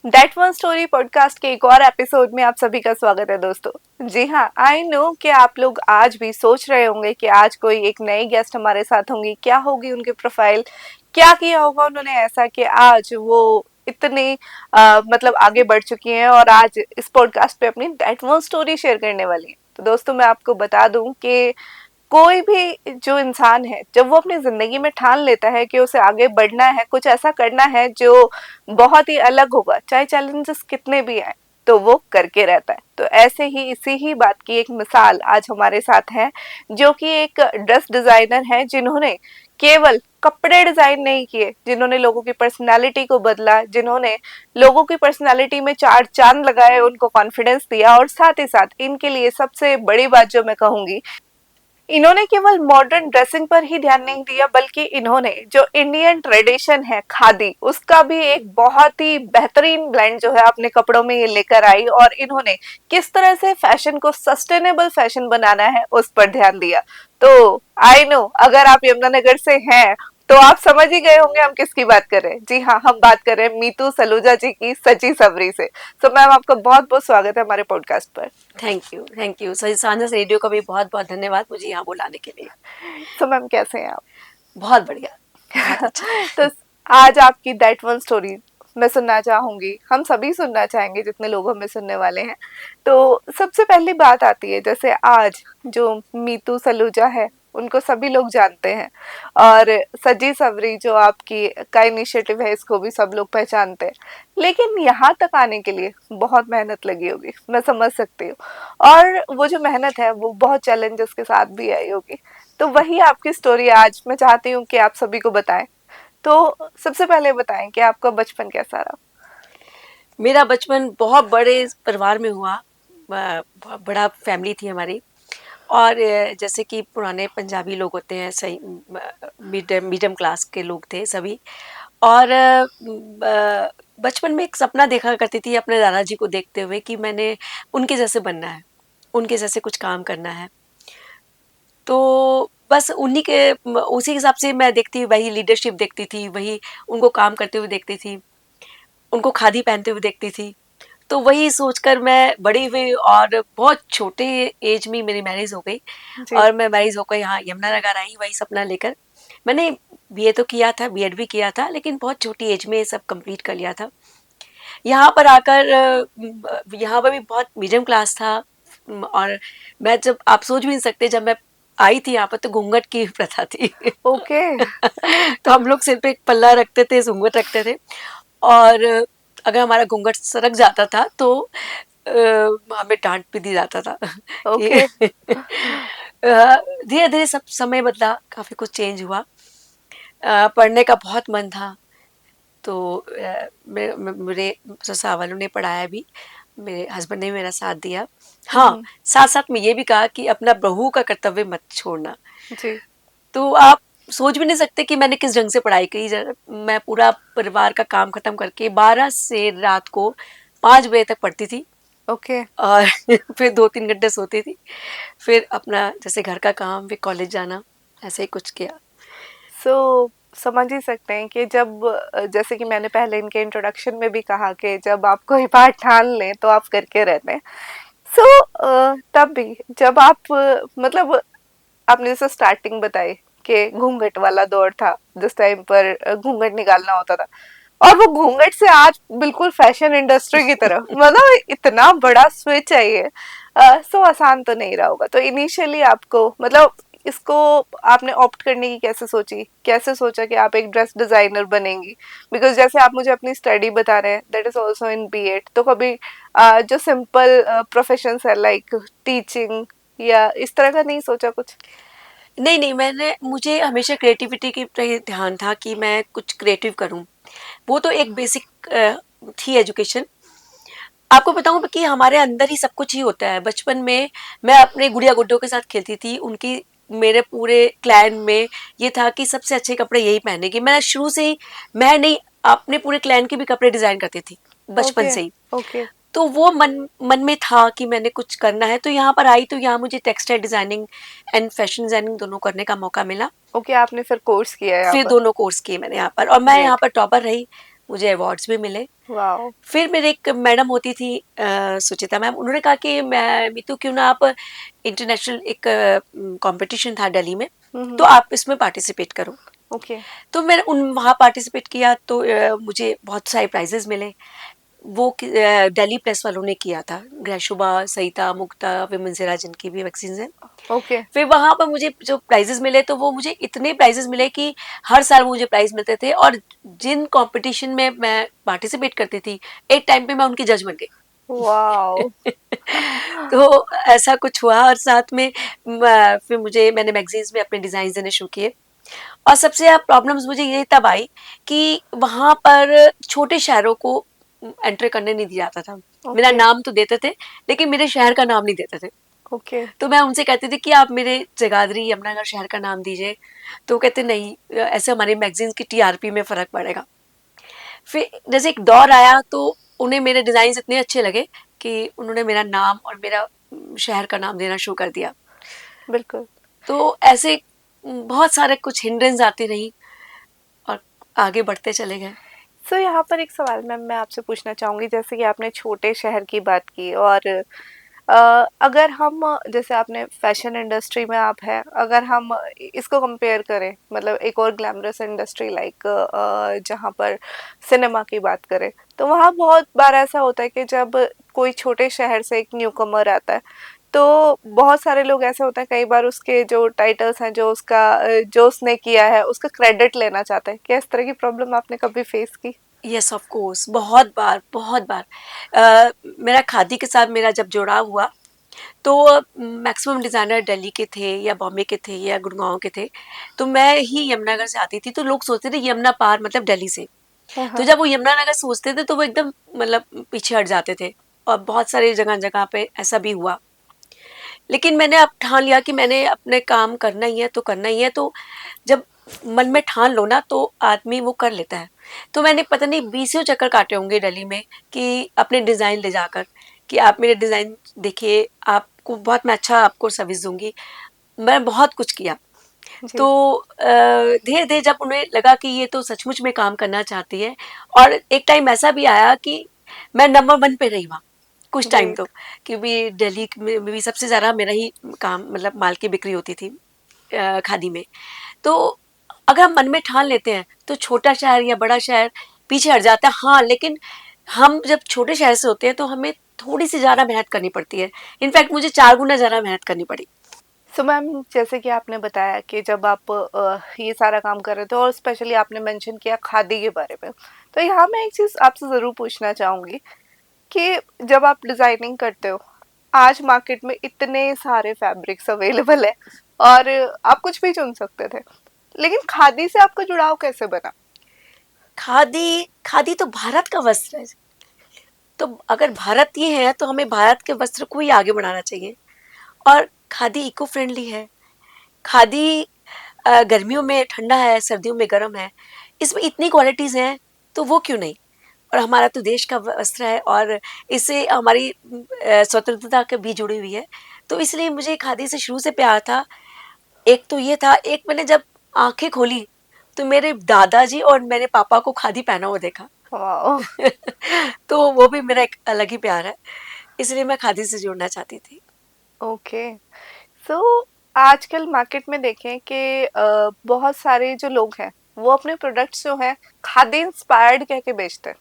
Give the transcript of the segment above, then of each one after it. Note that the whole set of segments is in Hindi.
दैट वन स्टोरी पॉडकास्ट के एक और एपिसोड में आप सभी का स्वागत है दोस्तों। जी हाँ, आई नो कि आप लोग आज भी सोच रहे होंगे कि आज कोई एक नई गेस्ट हमारे साथ होंगी, क्या होगी उनकी प्रोफाइल, क्या किया होगा उन्होंने ऐसा कि आज वो इतनी मतलब आगे बढ़ चुकी हैं और आज इस पॉडकास्ट पे अपनी दैट वन स्टोरी शेयर करने वाली हैं। तो दोस्तों मैं आपको बता दूं कि कोई भी जो इंसान है जब वो अपनी जिंदगी में ठान लेता है कि उसे आगे बढ़ना है, कुछ ऐसा करना है जो बहुत ही अलग होगा, चाहे चैलेंजेस कितने भी आए, तो वो करके रहता है। तो ऐसे ही इसी ही बात की एक मिसाल आज हमारे साथ है, जो कि एक ड्रेस डिजाइनर है जिन्होंने केवल कपड़े डिजाइन नहीं किए, जिन्होंने लोगों की पर्सनालिटी को बदला, जिन्होंने लोगों की पर्सनालिटी में चार चांद लगाए, उनको कॉन्फिडेंस दिया। और साथ ही साथ इनके लिए सबसे बड़ी बात जो मैं कहूंगी, इन्होंने केवल मॉडर्न ड्रेसिंग पर ही ध्यान नहीं दिया, बल्कि इन्होंने जो इंडियन ट्रेडिशन है खादी, उसका भी एक बहुत ही बेहतरीन ब्लेंड जो है अपने कपड़ों में ये लेकर आई। और इन्होंने किस तरह से फैशन को सस्टेनेबल फैशन बनाना है उस पर ध्यान दिया। तो आई नो अगर आप यमुनानगर से हैं तो आप समझ ही गए होंगे हम किसकी बात कर रहे हैं। जी हाँ, हम बात कर रहे हैं मीतू सलूजा जी की, सची सबरी से। तो मैम आपका बहुत बहुत स्वागत है हमारे पॉडकास्ट पर। थैंक यू सही साझा रेडियो का भी बहुत बहुत धन्यवाद मुझे यहाँ बुलाने के लिए। तो मैम कैसे हैं आप? बहुत बढ़िया, बहुत अच्छा। तो आज आपकी दैट वन स्टोरी मैं सुनना चाहूंगी, हम सभी सुनना चाहेंगे जितने लोग हमें सुनने वाले हैं। तो सबसे पहली बात आती है, जैसे आज जो मीतू सलूजा है उनको सभी लोग जानते हैं, और सजी सवरी जो आपकी का इनिशिएटिव है इसको भी सब लोग पहचानते हैं। लेकिन यहाँ तक आने के लिए बहुत मेहनत लगी होगी, मैं समझ सकती हूँ। और वो जो मेहनत है वो बहुत चैलेंजेस के साथ भी आई होगी। तो वही आपकी स्टोरी आज मैं चाहती हूँ कि आप सभी को बताएं। तो सबसे पहले बताएं कि आपका बचपन कैसा रहा? मेरा बचपन बहुत बड़े परिवार में हुआ। बहुत बड़ा फैमिली थी हमारी। और जैसे कि पुराने पंजाबी लोग होते हैं, सही मीडियम क्लास के लोग थे सभी। और बचपन में एक सपना देखा करती थी अपने दादाजी को देखते हुए कि मैंने उनके जैसे बनना है, उनके जैसे कुछ काम करना है। तो बस उन्हीं के उसी हिसाब से मैं देखती, वही लीडरशिप देखती थी, वही उनको काम करते हुए देखती थी, उनको खादी पहनते हुए देखती थी। तो वही सोचकर मैं बड़ी हुई और बहुत छोटे एज में मेरी मैरिज हो गई। जी। और मैं मैरिज होकर यहाँ यमुनानगर आई वही सपना लेकर। मैंने बीए तो किया था, बीएड भी किया था, लेकिन बहुत छोटी एज में सब कंप्लीट कर लिया था। यहाँ पर आकर यहाँ पर भी बहुत मीडियम क्लास था। और मैं, जब आप सोच भी नहीं सकते, जब मैं आई थी यहाँ पर तो घूंघट की प्रथा थी। ओके। तो हम लोग सिर पे एक पल्ला रखते थे, घूंघट रखते थे। और अगर हमारा घूंघट सरक जाता था तो हमें डांट भी दी जाता था कि ओके। धीरे धीरे सब समय बदला, काफी कुछ चेंज हुआ। पढ़ने का बहुत मन था। तो मेरे ससुराल वालों ने पढ़ाया भी, मेरे हस्बैंड ने मेरा साथ दिया। हाँ, हम्म। साथ साथ में ये भी कहा कि अपना बहू का कर्तव्य मत छोड़ना। जी। तो आप सोच भी नहीं सकते कि मैंने किस ढंग से पढ़ाई की। मैं पूरा परिवार का काम खत्म करके 12 से रात को 5 बजे तक पढ़ती थी। ओके। और फिर 2-3 घंटे सोती थी। फिर अपना जैसे घर का काम, फिर कॉलेज जाना, ऐसे ही कुछ किया। सो समझ ही सकते हैं कि जब जैसे कि मैंने पहले इनके इंट्रोडक्शन में भी कहा कि जब आप कोई बात ठान लें तो आप करके रहते हैं। तब भी जब आप मतलब आपने जैसे स्टार्टिंग बताई कि घूंघट वाला दौर था, जिस टाइम पर घूंघट निकालना होता था, और वो घूंघट से आज बिल्कुल फैशन इंडस्ट्री की तरफ, मतलब इतना बड़ा स्विच है ये। सो आसान तो नहीं रहा होगा। तो इनिशियली आपको मतलब इसको आपने ऑप्ट करने की कैसे सोची, कैसे सोचा कि आप एक ड्रेस डिजाइनर बनेंगी? बिकॉज जैसे आप मुझे अपनी स्टडी बता रहे हैं, that is also in BEd, तो कभी जो सिंपल प्रोफेशन है लाइक टीचिंग या इस तरह का नहीं सोचा कुछ? नहीं नहीं, मुझे हमेशा क्रिएटिविटी की प्रति ध्यान था कि मैं कुछ क्रिएटिव करूं। वो तो एक बेसिक थी एजुकेशन। आपको बताऊं कि हमारे अंदर ही सब कुछ ही होता है। बचपन में मैं अपने गुड़िया गुड्डों के साथ खेलती थी। उनकी, मेरे पूरे क्लैन में ये था कि सबसे अच्छे कपड़े यही पहनेगी। मैं शुरू से ही, मैं नहीं, अपने पूरे क्लैन के भी कपड़े डिजाइन करती थी बचपन ओके। से ही। ओके। तो वो मन मन में था कि मैंने कुछ करना है। तो यहाँ पर आई तो यहाँ मुझे textile designing and fashion designing दोनों करने का मौका मिला। ओके, आपने फिर कोर्स किया है यहाँ फिर पर? दोनों कोर्स किए मैंने यहाँ पर, और मैं यहाँ ग्रेट। पर टॉपर रही। मुझे अवार्ड्स भी मिले। वाओ। फिर मेरे एक मैडम होती थी सुचिता मैम, उन्होंने कहा कि मैं मीतू क्यों ना आप इंटरनेशनल एक कंपटीशन था दिल्ली में, तो आप इसमें पार्टिसिपेट करो। ओके। तो मैंने उन वहाँ पार्टिसिपेट किया, तो मुझे बहुत सारे प्राइजेस मिले। वो दिल्ली प्रेस वालों ने किया था, ग्रैशुबा, सईता, मुक्ता, विमन जिनकी भी वैक्सीन है। ओके। फिर वहाँ पर मुझे जो प्राइजेस मिले, तो वो मुझे इतने प्राइजेस मिले कि हर साल मुझे प्राइज मिलते थे, और जिन कंपटीशन में मैं पार्टिसिपेट करती थी, एक टाइम पे मैं उनकी जज बन वाओ। गई। तो ऐसा कुछ हुआ, और साथ में फिर मैंने मैगजीन्स में अपने डिजाइन देने शुरू किए। और सबसे ज़्यादा प्रॉब्लम्स मुझे ये तब आई कि वहाँ पर छोटे शहरों को एंटर करने नहीं दिया जाता था। मेरा ओके। नाम तो देते थे, लेकिन मेरे शहर का नाम नहीं देते थे। ओके। तो मैं उनसे कहती थी कि आप मेरे जगाधरी यमुनानगर शहर का नाम दीजिए, तो वो कहते नहीं, ऐसे हमारी मैगजीन्स की टीआरपी में फ़र्क पड़ेगा। फिर जैसे एक दौर आया, तो उन्हें मेरे डिज़ाइंस इतने अच्छे लगे कि उन्होंने मेरा नाम और मेरा शहर का नाम देना शुरू कर दिया। बिल्कुल। तो ऐसे बहुत सारे कुछ हिंड्रेंस आती रही, और आगे बढ़ते चले गए। सो यहाँ पर एक सवाल मैम मैं आपसे पूछना चाहूँगी, जैसे कि आपने छोटे शहर की बात की, और अगर हम जैसे आपने फैशन इंडस्ट्री में आप हैं, अगर हम इसको कंपेयर करें मतलब एक और ग्लैमरस इंडस्ट्री लाइक जहाँ पर सिनेमा की बात करें, तो वहाँ बहुत बार ऐसा होता है कि जब कोई छोटे शहर से एक न्यूकमर आता है, तो बहुत सारे लोग ऐसे होते हैं, कई बार उसके जो टाइटल्स हैं, जो उसका जो उसने किया है उसका क्रेडिट लेना चाहते हैं। क्या इस तरह की प्रॉब्लम आपने कभी फेस की? यस, ऑफ कोर्स, बहुत बार, बहुत बार। मेरा खादी के साथ मेरा जब जुड़ाव हुआ, तो मैक्सिमम डिज़ाइनर दिल्ली के थे या बॉम्बे के थे या गुड़गांव के थे, तो मैं ही यमुनानगर से आती थी, तो लोग सोचते थे यमुना पार मतलब दिल्ली से। हाँ, तो हाँ। जब वो यमुनानगर सोचते थे, तो वो एकदम मतलब पीछे हट जाते थे, और बहुत सारी जगह-जगह पे ऐसा भी हुआ। लेकिन मैंने अब ठान लिया कि मैंने अपने काम करना ही है तो करना ही है, तो जब मन में ठान लो ना, तो आदमी वो कर लेता है। तो मैंने पता नहीं बीसियों चक्कर काटे होंगे दिल्ली में, कि अपने डिज़ाइन ले जाकर कि आप मेरे डिज़ाइन देखिए, आपको बहुत मैं अच्छा आपको सर्विस दूँगी। मैं बहुत कुछ किया। तो जी। धीरे-धीरे जब उन्हें लगा कि ये तो सचमुच में काम करना चाहती है, और एक टाइम ऐसा भी आया कि मैं नंबर 1 पे रही वहाँ, कुछ टाइम तो, ग्रेट। क्योंकि दिल्ली में भी सबसे ज़्यादा मेरा ही काम मतलब माल की बिक्री होती थी खादी में। तो अगर हम मन में ठान लेते हैं, तो छोटा शहर या बड़ा शहर पीछे हट जाता है। हाँ, लेकिन हम जब छोटे शहर से होते हैं, तो हमें थोड़ी-सी ज़्यादा मेहनत करनी पड़ती है। इनफैक्ट मुझे 4 गुना ज़्यादा मेहनत करनी पड़ी। सो मैम जैसे कि आपने बताया कि जब आप ये सारा काम कर रहे थे और स्पेशली आपने मेंशन किया खादी के बारे में, तो यहाँ मैं एक चीज़ आपसे ज़रूर पूछना चाहूँगी कि जब आप डिज़ाइनिंग करते हो, आज मार्केट में इतने सारे फैब्रिक्स अवेलेबल है और आप कुछ भी चुन सकते थे, लेकिन खादी से आपका जुड़ाव कैसे बना? खादी खादी तो भारत का वस्त्र है। तो अगर भारत ये है, तो हमें भारत के वस्त्र को ही आगे बढ़ाना चाहिए। और खादी इको फ्रेंडली है। खादी गर्मियों में ठंडा है, सर्दियों में गर्म है। इसमें इतनी क्वालिटीज़ हैं, तो वो क्यों नहीं? और हमारा तो देश का वस्त्र है, और इससे हमारी स्वतंत्रता के भी जुड़ी हुई है। तो इसलिए मुझे खादी से शुरू से प्यार था। एक तो ये था, एक मैंने जब आँखें खोली, तो मेरे दादाजी और मेरे पापा को खादी पहना हुआ देखा। वाह। तो वो भी मेरा एक अलग ही प्यार है। इसलिए मैं खादी से जुड़ना चाहती थी। ओके। सो आजकल मार्केट में देखें कि बहुत सारे जो लोग हैं वो अपने प्रोडक्ट्स जो हैं खादी इंस्पायर्ड कह के बेचते हैं,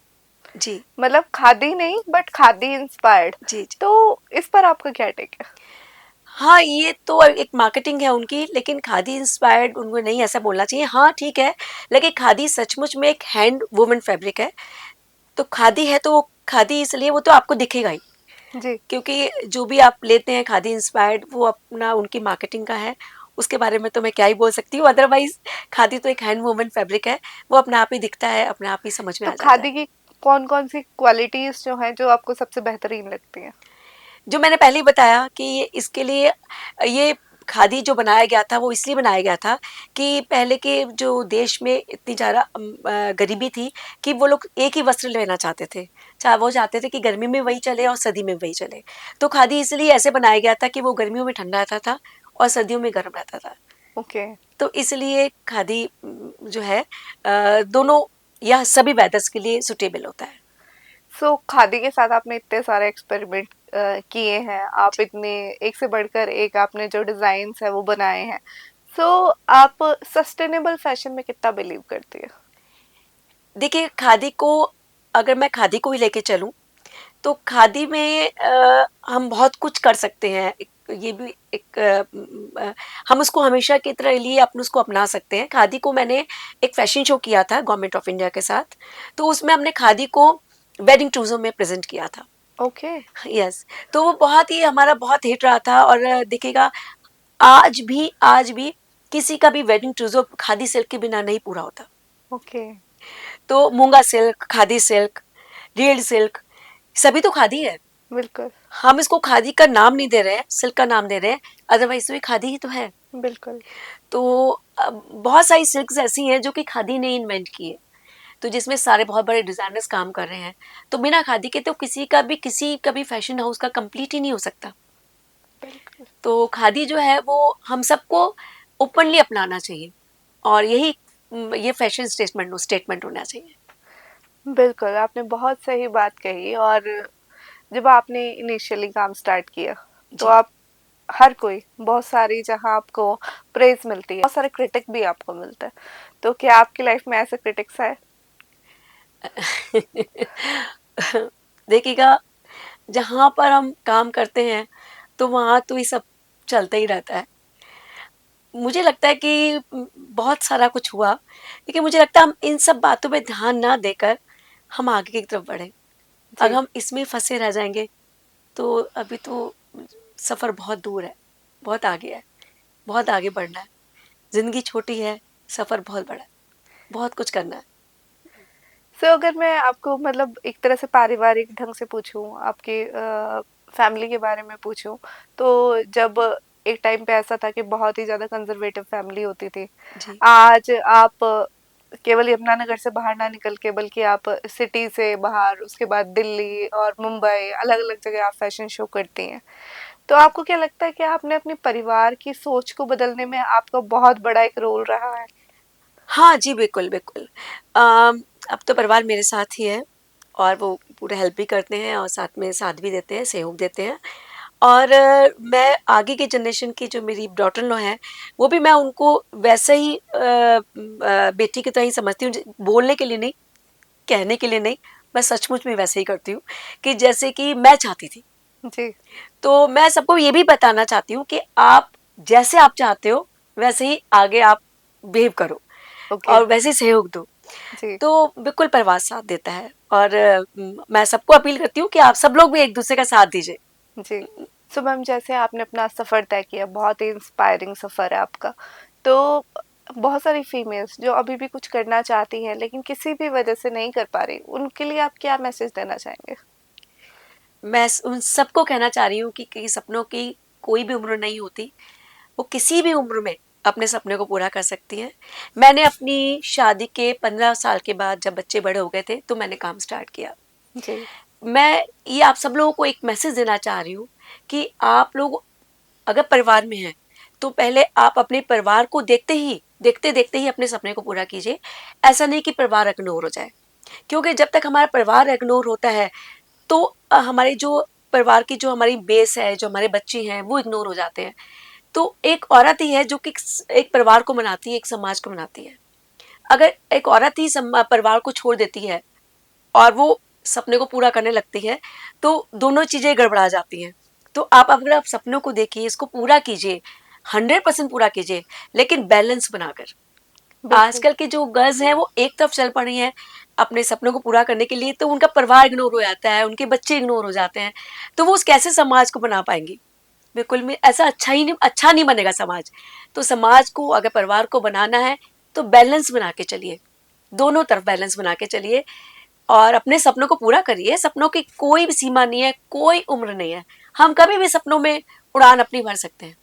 जी, मतलब खादी नहीं बट खादी इंस्पायर्ड। जी, जी। तो इस पर आपका क्या टेक है? हाँ, ये तो एक मार्केटिंग है उनकी, लेकिन खादी इंस्पायर्ड उनको नहीं ऐसा बोलना चाहिए। हाँ, ठीक है, लेकिन खादी सचमुच में एक हैंड वूवन फैब्रिक है। तो खादी है, तो वो खादी इसलिए वो तो आपको दिखेगा ही, जी। क्योंकि जो भी आप लेते हैं खादी इंस्पायर्ड, वो अपना उनकी मार्केटिंग का है। उसके बारे में तो मैं क्या ही बोल सकती हूँ, अदरवाइज़ खादी तो एक हैंड वूवन फैब्रिक है। वो अपने आप ही दिखता है, अपने आप ही समझ में तो आ जाता है। खादी की कौन कौन सी क्वालिटीज जो हैं जो आपको सबसे बेहतरीन लगती हैं? जो मैंने पहले ही बताया कि ये इसके लिए ये खादी जो बनाया गया था, वो इसलिए बनाया गया था कि पहले के जो देश में इतनी ज़्यादा गरीबी थी कि वो लोग एक ही वस्त्र लेना चाहते थे। वो चाहते थे कि गर्मी में वही चले और सर्दी में वही चले। तो खादी इसलिए ऐसे बनाया गया था कि वो गर्मियों में ठंडा रहता था और सर्दियों में गर्म रहता था। ओके। तो इसलिए खादी जो है दोनों या सभी वेदर्स के लिए सुटेबल होता है। सो खादी के साथ आपने इतने सारे एक्सपेरिमेंट किए हैं, आप इतने एक से बढ़कर एक आपने जो डिजाइन्स है वो बनाए हैं। सो आप सस्टेनेबल फैशन में कितना बिलीव करती है? देखिए खादी को, अगर मैं खादी को ही लेके चलूं तो खादी में हम बहुत कुछ कर सकते हैं। ये भी एक हम उसको हमेशा की तरह लिए अपन उसको अपना सकते हैं। खादी को मैंने एक फैशन शो किया था गवर्नमेंट ऑफ इंडिया के साथ, तो उसमें हमने खादी को वेडिंग चूजों में प्रेजेंट किया था। ओके। यस। तो वो बहुत ही हमारा बहुत हिट रहा था। और देखिएगा आज भी किसी का भी वेडिंग चूजो खादी सिल्क के बिना नहीं पूरा होता। ओके। तो मूंगा silk, khadi silk, reeled silk, सभी तो खादी है। बिल्कुल। हम इसको खादी का नाम नहीं दे रहे हैं, सिल्क का नाम दे रहे हैं, अदरवाइज तो ये खादी ही तो है। बिल्कुल। तो बहुत सारी सिल्क्स ऐसी हैं जो कि खादी ने इन्वेंट की है, तो जिसमें सारे बहुत बड़े डिजाइनर्स काम कर रहे हैं। तो बिना खादी के तो किसी का भी फैशन हाउस का कंप्लीट ही नहीं हो सकता। बिल्कुल। तो खादी जो है वो हम सबको ओपनली अपनाना चाहिए, और यही ये फैशन स्टेटमेंट होना चाहिए। बिल्कुल, आपने बहुत सही बात कही। और जब आपने इनिशियली काम स्टार्ट किया, तो जी। आप हर कोई बहुत सारी जहाँ आपको प्रेज़ मिलती है, बहुत सारे क्रिटिक भी आपको मिलते हैं। तो क्या आपकी लाइफ में ऐसे क्रिटिक्स आए? देखिएगा, जहाँ पर हम काम करते हैं तो वहाँ तो ये सब चलता ही रहता है। मुझे लगता है कि बहुत सारा कुछ हुआ, लेकिन मुझे लगता है हम इन सब बातों पे ध्यान ना देकर हम आगे की तरफ बढ़े। अगर जी। हम इसमें फंसे रह जाएंगे तो अभी तो सफर बहुत दूर है, बहुत आगे है, बहुत आगे बढ़ना है। जिंदगी छोटी है, सफर बहुत बड़ा है, बहुत कुछ करना है। सो अगर मैं आपको मतलब एक तरह से पारिवारिक ढंग से पूछूं, आपकी फैमिली के बारे में पूछूं, तो जब एक टाइम पे ऐसा था कि बहुत ही ज़्यादा कंजर्वेटिव फैमिली होती थी, जी। आज आप केवल यमुनानगर से बाहर ना निकल के, बल्कि आप सिटी से बाहर, उसके बाद दिल्ली और मुंबई, अलग अलग जगह आप फैशन शो करती हैं। तो आपको क्या लगता है कि आपने अपने परिवार की सोच को बदलने में आपका बहुत बड़ा एक रोल रहा है? हाँ जी, बिल्कुल बिल्कुल। अब तो परिवार मेरे साथ ही है, और वो पूरा हेल्प भी करते हैं और साथ में साथ भी देते हैं, सहयोग देते हैं। और मैं आगे की जनरेशन की जो मेरी डॉटर इन लॉ है, वो भी मैं उनको वैसे ही बेटी की तरह ही समझती हूँ। बोलने के लिए नहीं, कहने के लिए नहीं, मैं सचमुच में वैसे ही करती हूँ कि जैसे कि मैं चाहती थी। जी। तो मैं सबको ये भी बताना चाहती हूँ कि आप जैसे आप चाहते हो वैसे ही आगे आप बिहेव करो, ओके। और वैसे ही सहयोग दो। जी। तो बिल्कुल परिवार साथ देता है, और मैं सबको अपील करती हूँ कि आप सब लोग भी एक दूसरे का साथ दीजिए। जी। सो मैम, जैसे आपने अपना सफ़र तय किया, बहुत ही इंस्पायरिंग सफ़र है आपका। तो बहुत सारी फीमेल्स जो अभी भी कुछ करना चाहती हैं लेकिन किसी भी वजह से नहीं कर पा रही, उनके लिए आप क्या मैसेज देना चाहेंगे? मैं उन सबको कहना चाह रही हूँ कि सपनों की कोई भी उम्र नहीं होती, वो किसी भी उम्र में अपने सपने को पूरा कर सकती हैं। मैंने अपनी शादी के 15 साल के बाद जब बच्चे बड़े हो गए थे तो मैंने काम स्टार्ट किया। जी। मैं ये आप सब लोगों को एक मैसेज देना चाह रही हूँ कि आप लोग अगर परिवार में हैं तो पहले आप अपने परिवार को देखते देखते ही अपने सपने को पूरा कीजिए। ऐसा नहीं कि परिवार इग्नोर हो जाए, क्योंकि जब तक हमारा परिवार इग्नोर होता है तो हमारी जो परिवार की जो हमारी बेस है, जो हमारे बच्चे हैं, वो इग्नोर हो जाते हैं। तो एक औरत ही है जो कि एक परिवार को बनाती है, एक समाज को बनाती है। अगर एक औरत ही परिवार को छोड़ देती है और वो सपने को पूरा करने लगती है तो दोनों चीजें गड़बड़ा जाती हैं। तो आप अगर आप सपनों को देखिए, इसको पूरा कीजिए, 100% पूरा कीजिए, लेकिन बैलेंस बनाकर। बिल्कुल। आजकल की जो गर्ल्स हैं वो एक तरफ चल पड़ी हैं अपने सपनों को पूरा करने के लिए, तो उनका परिवार इग्नोर हो जाता है, उनके बच्चे इग्नोर हो जाते हैं, तो वो उस कैसे समाज को बना पाएंगी? बिल्कुल भी ऐसा अच्छा नहीं बनेगा समाज। तो समाज को, अगर परिवार को बनाना है तो बैलेंस बना के चलिए, दोनों तरफ बैलेंस बना के चलिए, और अपने सपनों को पूरा करिए। सपनों की कोई भी सीमा नहीं है, कोई उम्र नहीं है, हम कभी भी सपनों में उड़ान अपनी भर सकते हैं।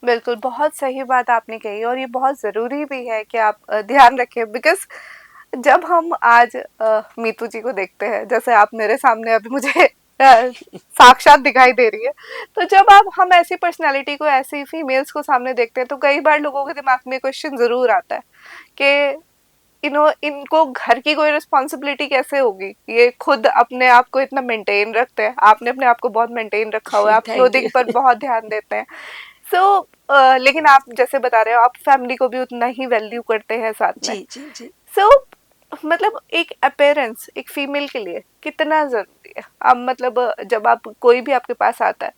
बिल्कुल, बहुत सही बात आपने कही और ये बहुत ज़रूरी भी है कि आप ध्यान रखें, बिकॉज़ जब हम आज मीतू जी को देखते हैं, जैसे आप मेरे सामने अभी मुझे साक्षात दिखाई दे रही है, तो जब आप हम ऐसी पर्सनैलिटी को, ऐसी फीमेल्स को सामने देखते हैं, तो कई बार लोगों के दिमाग में क्वेश्चन ज़रूर आता है कि इनको घर की कोई रिस्पॉन्सिबिलिटी कैसे होगी, ये खुद अपने आप को इतना मेंटेन रखते हैं, आपने अपने आप को बहुत मेंटेन रखा हुआ है, आप थैंक क्लोथिंग पर यू। बहुत ध्यान देते हैं। सो लेकिन आप जैसे बता रहे हो आप फैमिली को भी उतना ही वैल्यू करते हैं साथ में। जी जी जी। सो मतलब एक अपीयरेंस एक फीमेल के लिए कितना जरूरी है? अब मतलब जब आप कोई भी आपके पास आता है,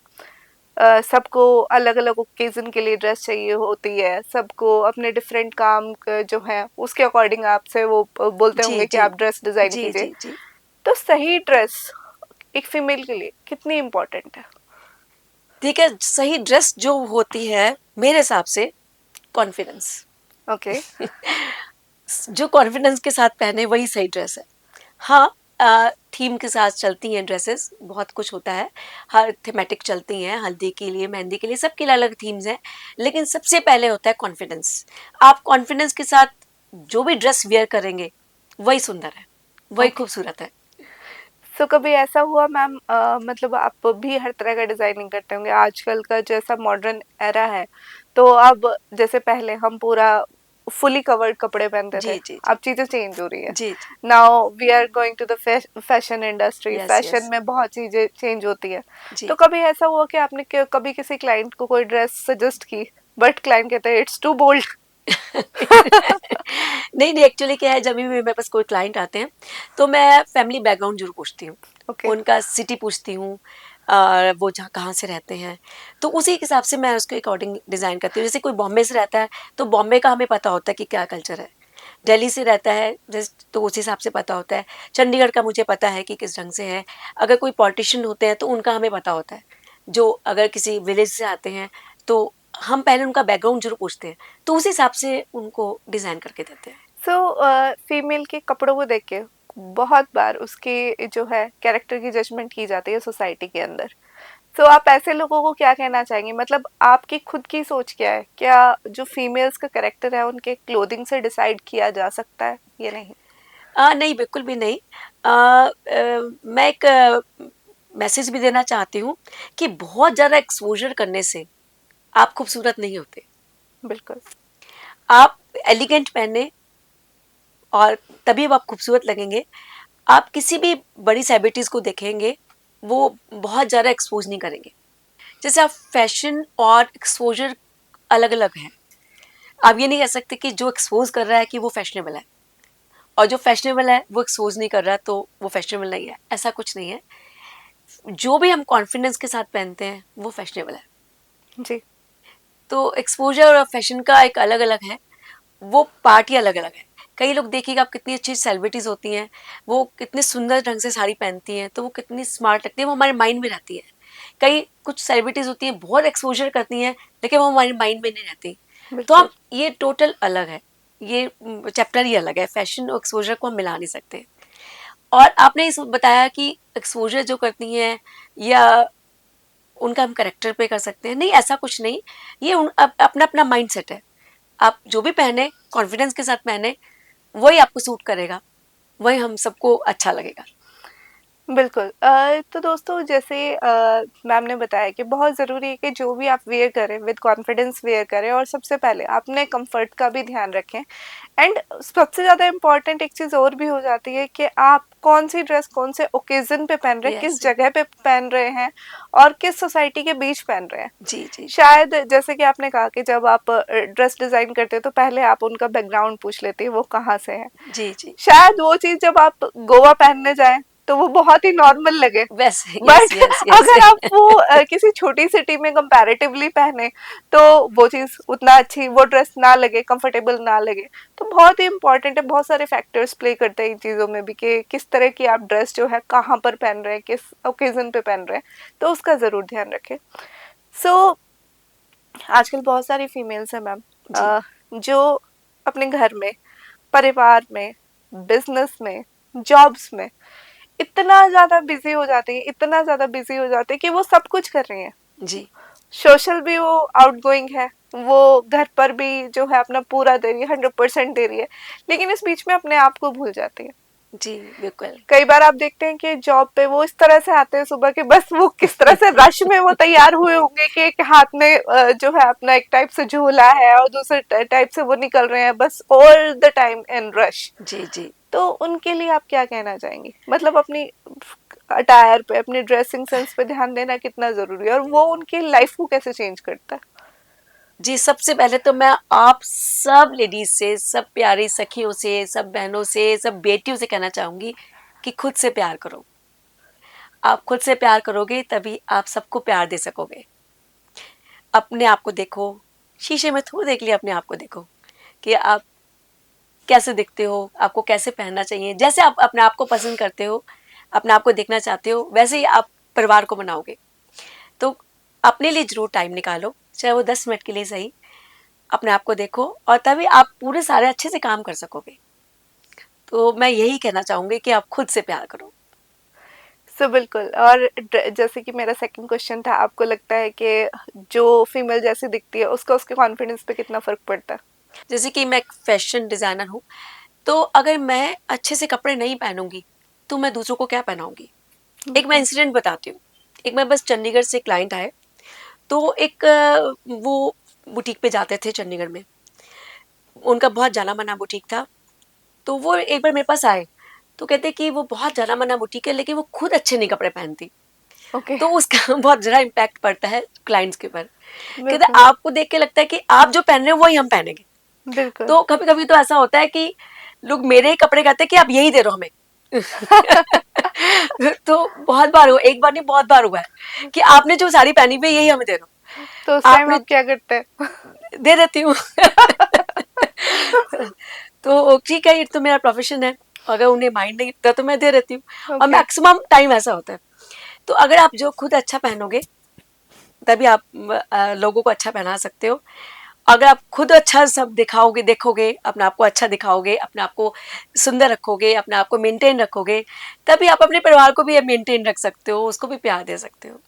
सबको अलग अलग ओकेजन के लिए ड्रेस चाहिए होती है, सबको अपने डिफरेंट काम जो है उसके अकॉर्डिंग आपसे वो बोलते जी होंगे कि जी आप ड्रेस डिजाइन जी कीजिए। जी जी। तो सही ड्रेस एक फीमेल के लिए कितनी इम्पोर्टेंट है? ठीक है, सही ड्रेस जो होती है मेरे हिसाब से कॉन्फिडेंस। ओके। जो कॉन्फिडेंस के साथ पहने वही सही ड्रेस है। हाँ, थीम के साथ चलती हैं ड्रेसेस, बहुत कुछ होता है, हर थीमेटिक चलती हैं, हल्दी के लिए, मेहंदी के लिए, सबके लिए अलग थीम्स हैं, लेकिन सबसे पहले होता है कॉन्फिडेंस। आप कॉन्फिडेंस के साथ जो भी ड्रेस वियर करेंगे वही सुंदर है, वही ओके। खूबसूरत है। सो कभी ऐसा हुआ मैम, मतलब आप भी हर तरह का डिजाइनिंग करते होंगे, आजकल का जैसा मॉडर्न एरा है, तो अब जैसे पहले हम पूरा फुली कवर्ड कपड़े पहनते थे, जी जी जी अब चीजें चेंज हो रही है। जी जी। Now we are going to the fashion industry, yes fashion yes. में बहुत चीजें चेंज होती है। जी। तो कभी ऐसा हुआ कि आपने कभी किसी क्लाइंट को कोई ड्रेस सजेस्ट की, बट क्लाइंट कहते हैं इट्स टू बोल्ड? नहीं नहीं, एक्चुअली क्या है, जब भी मेरे पास कोई क्लाइंट आते हैं तो मैं फैमिली बैकग्राउंड जरूर पूछती हूँ, ओके। उनका सिटी पूछती हूँ, और वो जहाँ कहाँ से रहते हैं, तो उसी के हिसाब से मैं उसके अकॉर्डिंग डिज़ाइन करती हूँ। जैसे कोई बॉम्बे से रहता है तो बॉम्बे का हमें पता होता है कि क्या कल्चर है, दिल्ली से रहता है जस्ट तो उस हिसाब से पता होता है, चंडीगढ़ का मुझे पता है कि किस ढंग से है, अगर कोई पॉलिटिशियन होते हैं तो उनका हमें पता होता है, जो अगर किसी विलेज से आते हैं तो हम पहले उनका बैकग्राउंड जरूर पूछते हैं, तो उस हिसाब से उनको डिज़ाइन करके देते हैं। सो फीमेल के कपड़ों को देख के बहुत बार उसके जो है कैरेक्टर की जजमेंट की जाती है सोसाइटी के अंदर। तो आप ऐसे लोगों को क्या कहना चाहेंगे, मतलब आपकी खुद की सोच क्या है, क्या जो फीमेल्स का कैरेक्टर है उनके क्लोथिंग से डिसाइड किया जा सकता है या नहीं? नहीं, बिल्कुल भी नहीं। मैं एक मैसेज भी देना चाहती हूँ कि बहुत ज़्यादा एक्सपोज़र करने से आप खूबसूरत नहीं होते। बिल्कुल। आप एलिगेंट पहने और तभी अब आप खूबसूरत लगेंगे। आप किसी भी बड़ी सेलिब्रिटीज़ को देखेंगे, वो बहुत ज़्यादा एक्सपोज़ नहीं करेंगे। जैसे आप फैशन और एक्सपोज़र अलग-अलग हैं। आप ये नहीं कह सकते कि जो एक्सपोज़ कर रहा है कि वो फैशनेबल है, और जो फैशनेबल है वो एक्सपोज़ नहीं कर रहा तो वो फैशनेबल नहीं है। ऐसा कुछ नहीं है। जो भी हम कॉन्फिडेंस के साथ पहनते हैं वो फैशनेबल है। जी। तो एक्सपोजर और फैशन का एक अलग अलग है, वो पार्ट ही अलग अलग है। कई लोग देखिएगा, आप कितनी अच्छी सेलिब्रिटीज होती हैं, वो कितने सुंदर ढंग से साड़ी पहनती हैं तो वो कितनी स्मार्ट लगती है, वो हमारे माइंड में रहती है। कई कुछ सेलिब्रिटीज होती हैं बहुत एक्सपोजर करती हैं लेकिन वो हमारे माइंड में नहीं रहती। तो बिल्कुल। हम ये टोटल अलग है, ये चैप्टर ही अलग है, फैशन और एक्सपोजर को हम मिला नहीं सकते। और आपने इस बताया कि एक्सपोजर जो करती हैं या उनका हम करेक्टर पे कर सकते हैं, नहीं ऐसा कुछ नहीं। ये अपना अपना माइंड सेट है। आप जो भी पहने कॉन्फिडेंस के साथ पहने वही आपको सूट करेगा, वही हम सबको अच्छा लगेगा। बिल्कुल। तो दोस्तों जैसे मैम ने बताया कि बहुत ज़रूरी है कि जो भी आप वेयर करें विद कॉन्फिडेंस वेयर करें, और सबसे पहले अपने कंफर्ट का भी ध्यान रखें। एंड सबसे ज़्यादा इम्पोर्टेंट एक चीज़ और भी हो जाती है कि आप कौन सी ड्रेस कौन से ओकेजन पे पहन रहे हैं, यस। किस जगह पे पहन रहे हैं, और किस सोसाइटी के बीच पहन रहे हैं। जी जी जी शायद जैसे कि आपने कहा कि जब आप ड्रेस डिज़ाइन करते हैं तो पहले आप उनका बैकग्राउंड पूछ लेते हैं वो कहाँ से है। जी जी। शायद वो चीज़ जब आप गोवा पहनने जाएँ तो वो बहुत ही नॉर्मल लगे। वैसे यस बट यस यस। अगर आप वो किसी छोटी सिटी में कंपैरेटिवली पहने तो वो चीज़ उतना अच्छी वो ड्रेस ना लगे, कंफर्टेबल ना लगे। तो बहुत ही इम्पोर्टेंट है, बहुत सारे फैक्टर्स प्ले करते हैं इन चीज़ों में भी कि किस तरह की आप ड्रेस जो है कहाँ पर पहन रहे हैं, किस ओकेज़न पे पहन रहे हैं, तो उसका ज़रूर ध्यान रखें। सो आजकल बहुत सारी फीमेल्स हैं मैम, जी जो अपने घर में, परिवार में, बिजनेस में, जॉब्स में इतना ज़्यादा बिज़ी हो जाती हैं, इतना ज़्यादा बिज़ी हो जाती हैं कि वो सब कुछ कर रही हैं। जी सोशल भी वो आउटगोइंग है, वो घर पर भी जो है अपना पूरा दे रही है, 100% दे रही है, लेकिन इस बीच में अपने आप को भूल जाती है। जी, बिल्कुल। कई बार आप देखते हैं कि जॉब पे वो इस तरह से आते हैं सुबह के, बस वो किस तरह से रश में वो तैयार हुए होंगे कि एक हाथ में जो है अपना एक टाइप से झोला है और दूसरे टाइप से वो निकल रहे हैं, बस all the time in rush. जी, जी। तो उनके लिए आप क्या कहना चाहेंगी, मतलब अपनी अटायर पे, अपनी ड्रेसिंग सेंस पे ध्यान देना कितना जरूरी है और वो उनकी लाइफ को कैसे चेंज करता है? जी, सबसे पहले तो मैं आप सब लेडीज़ से, सब प्यारी सखियों से, सब बहनों से, सब बेटियों से कहना चाहूँगी कि खुद से प्यार करो। आप खुद से प्यार करोगे तभी आप सबको प्यार दे सकोगे। अपने आप को देखो, शीशे में थोड़ा देख लिया, अपने आप को देखो कि आप कैसे दिखते हो, आपको कैसे पहनना चाहिए। जैसे आप अपने आप को पसंद करते हो, अपने आप को देखना चाहते हो, वैसे ही आप परिवार को बनाओगे। तो अपने लिए ज़रूर टाइम निकालो, चाहे वो 10 मिनट के लिए सही। अपने आप को देखो और तभी आप पूरे सारे अच्छे से काम कर सकोगे। तो मैं यही कहना चाहूँगी कि आप खुद से प्यार करो। सो बिल्कुल। और जैसे कि मेरा सेकंड क्वेश्चन था, आपको लगता है कि जो फीमेल जैसी दिखती है उसका उसके कॉन्फिडेंस पे कितना फर्क पड़ता है? जैसे कि मैं एक फैशन डिज़ाइनर हूँ, तो अगर मैं अच्छे से कपड़े नहीं पहनूँगी, तो मैं दूसरों को क्या पहनाऊँगी? एक मैं बिल्कुल। इंसिडेंट बताती हूँ। एक मैं बस चंडीगढ़ से क्लाइंट आए, तो एक वो बुटीक पे जाते थे चंडीगढ़ में। उनका बहुत जाना-माना बुटीक था, तो वो एक बार मेरे पास आए, तो कहते कि वो बहुत जाना-माना बुटीक है, लेकिन वो खुद अच्छे नहीं कपड़े पहनती। ओके। तो उसका बहुत ज़्यादा इम्पैक्ट पड़ता है क्लाइंट्स के ऊपर। कहते बिल्कुल। आपको देख के लगता है कि आप जो पहन रहे हो वही हम पहनेंगे। बिल्कुल। तो कभी-कभी तो ऐसा होता है कि लोग मेरे ही कपड़े कहते हैं कि आप यही दे दो हमें। तो बहुत बार हुआ, एक बार नहीं बहुत बार हुआ है कि आपने जो साड़ी पहनी हुई है यही हमें दे दो। तो उस टाइम आपने आप क्या करते हैं? दे देती हूँ। तो ठीक है, ये तो मेरा प्रोफेशन है। अगर उन्हें माइंड नहीं था तो मैं दे देती हूँ और ओके। मैक्सिमम टाइम ऐसा होता है। तो अगर आप जो खुद अच्छा पहनोगे तभी आप लोगों को अच्छा पहना सकते हो। अगर आप खुद अच्छा सब दिखाओगे, देखोगे, अपने आप को अच्छा दिखाओगे, अपने आप को सुंदर रखोगे, अपने आप को मेंटेन रखोगे, तभी आप अपने परिवार को भी मेंटेन रख सकते हो, उसको भी प्यार दे सकते हो।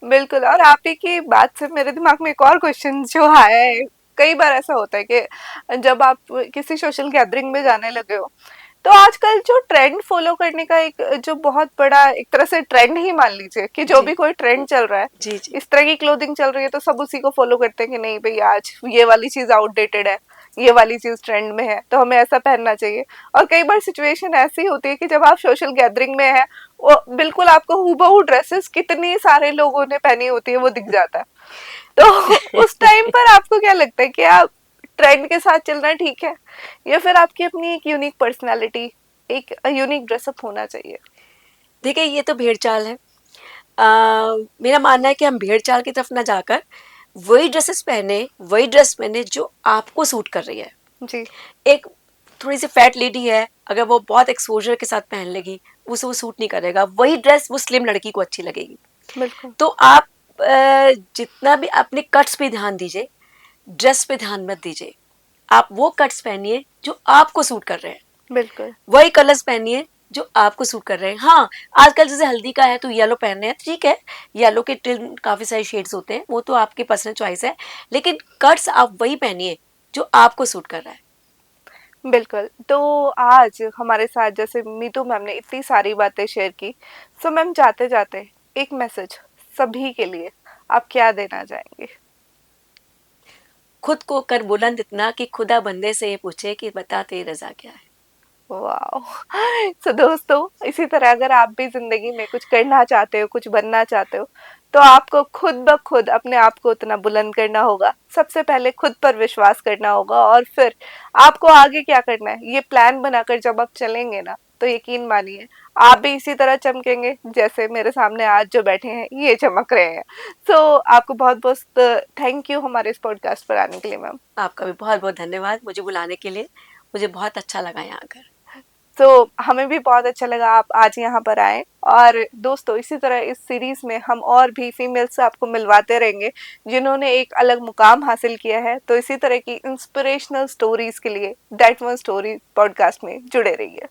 बिल्कुल। और आप ही की बात से मेरे दिमाग में एक और क्वेश्चन जो आया है, कई बार ऐसा होता है कि जब आप किसी सोशल गैदरिंग में जाने लगे हो, तो आजकल जो ट्रेंड फॉलो करने का एक जो बहुत बड़ा एक तरह से ट्रेंड ही मान लीजिए कि जो जी, भी कोई ट्रेंड चल रहा है, जी, जी, इस तरह की क्लोथिंग चल रही है तो सब उसी को फॉलो करते हैं कि नहीं भाई आज ये वाली चीज आउटडेटेड है, ये वाली चीज ट्रेंड में है तो हमें ऐसा पहनना चाहिए। और कई बार सिचुएशन ऐसी होती है कि जब आप सोशल गैदरिंग में है, वो बिल्कुल आपको हूबहू ड्रेसेस कितनी सारे लोगों ने पहनी होती है वो दिख जाता है। तो उस टाइम पर आपको क्या लगता है कि आप ट्रेंड के साथ चलना ठीक है या फिर आपकी अपनी एक यूनिक पर्सनालिटी, एक यूनिक ड्रेसअप होना चाहिए? देखिए ये तो भेड़-चाल है। मेरा मानना है कि हम भेड़-चाल की तरफ ना जाकर वही ड्रेसेस पहने, वही ड्रेस पहने जो आपको सूट कर रही है। जी। एक थोड़ी-सी फैट लेडी है, अगर वो बहुत एक्सपोज़र के साथ पहन लेगी, उसे वो सूट नहीं करेगा। वही ड्रेस वो स्लिम लड़की को अच्छी लगेगी। बिल्कुल। तो आप जितना भी अपने कट्स पे ध्यान दीजिए, ड्रेस पे ध्यान मत दीजिए। आप वो कट्स पहनिए जो आपको सूट कर रहे हैं। बिल्कुल। वही कलर्स पहनिए जो आपको सूट कर रहे हैं। हाँ, आजकल जैसे हल्दी का है तो येलो पहन रहे हैं, ठीक है। येलो के टिन काफ़ी सारे शेड्स होते हैं, वो तो आपकी पर्सनल चॉइस है। लेकिन कट्स आप वही पहनिए जो आपको सूट कर रहा है। बिल्कुल। तो आज हमारे साथ जैसे मीतू मैम ने इतनी सारी बातें शेयर की, सो मैम जाते जाते एक मैसेज सभी के लिए आप क्या देना चाहेंगे? खुद को कर बुलंद इतना कि खुदा बंदे से ये पूछे कि बता तेरी रज़ा क्या है। वाह! सो दोस्तों, इसी तरह अगर आप भी ज़िंदगी में कुछ करना चाहते हो, कुछ बनना चाहते हो, तो आपको खुद ब खुद अपने आप को उतना बुलंद करना होगा। सबसे पहले खुद पर विश्वास करना होगा और फिर आपको आगे क्या करना है, ये प्लान बनाकर जब आप चलेंगे ना, तो यकीन मानिए, आप भी इसी तरह चमकेंगे, जैसे मेरे सामने आज जो बैठे हैं, ये चमक रहे हैं। सो आपको बहुत-बहुत थैंक यू हमारे इस पॉडकास्ट पर आने के लिए मैम। आपका भी बहुत-बहुत धन्यवाद मुझे बुलाने के लिए। मुझे बहुत अच्छा लगा यहाँ आकर। तो हमें भी बहुत अच्छा लगा आप आज यहाँ पर आए। और दोस्तों, इसी तरह इस सीरीज में हम और भी फीमेल्स से आपको मिलवाते रहेंगे जिन्होंने एक अलग मुकाम हासिल किया है। तो इसी तरह की इंस्पिरेशनल स्टोरीज के लिए दैट वन स्टोरी पॉडकास्ट में जुड़े रहिए।